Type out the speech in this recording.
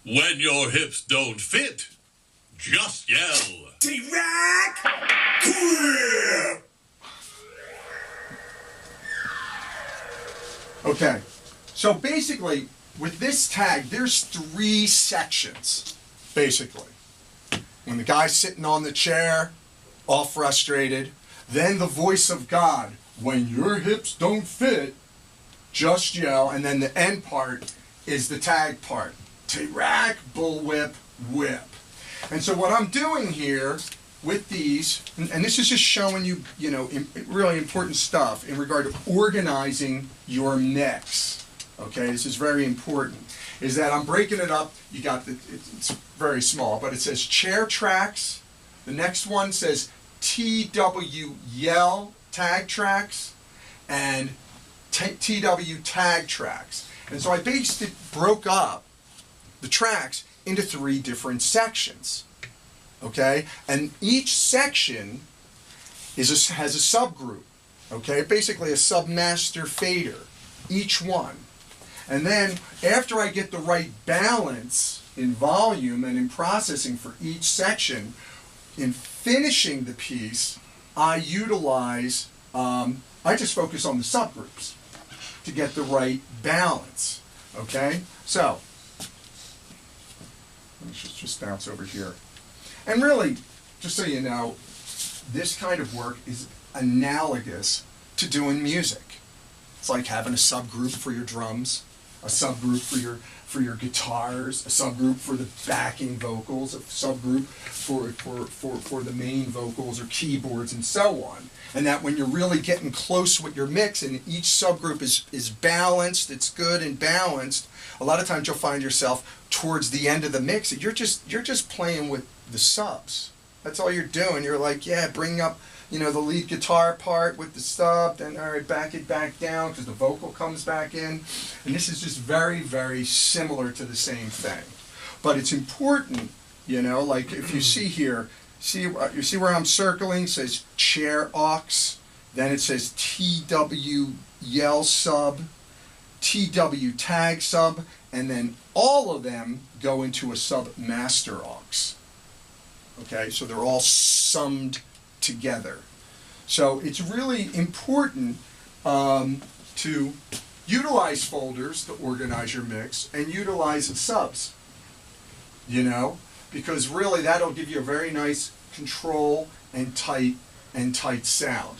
When your hips don't fit, just yell. TARAC WIPPP! Okay, so basically, with this tag, there's 3 sections, basically. When the guy's sitting on the chair, all frustrated, then the voice of God, when your hips don't fit, just yell, and then the end part is the tag part. TARAC, bullwhip, whip. And so what I'm doing here with these, and this is just showing you, really important stuff in regard to organizing your mix. Okay, this is very important. Is that I'm breaking it up. You got it's very small, but it says chair tracks. The next one says TW yell tag tracks and TW tag tracks. And so I broke up the tracks into 3 different sections. Okay, and each section has a subgroup. Okay, basically a submaster fader, each one. And then after I get the right balance in volume and in processing for each section, in finishing the piece, I utilize, I just focus on the subgroups to get the right balance. Okay, so let me just bounce over here. And really, just so you know, this kind of work is analogous to doing music. It's like having a subgroup for your drums, a subgroup for your guitars, a subgroup for the backing vocals, a subgroup for the main vocals or keyboards and so on. And that when you're really getting close with your mix and each subgroup is balanced, it's good and balanced, a lot of times you'll find yourself towards the end of the mix, you're just playing with the subs. That's all you're doing. You're like, yeah, bring up, the lead guitar part with the sub, then all right, back it back down because the vocal comes back in. And this is just very, very similar to the same thing. But it's important, like if you see here, you see where I'm circling, it says chair aux, then it says TW yell sub, TW tag sub, and then all of them go into a sub master aux. Okay, so they're all summed together. So it's really important to utilize folders to organize your mix and utilize subs, because really that'll give you a very nice control and tight sound.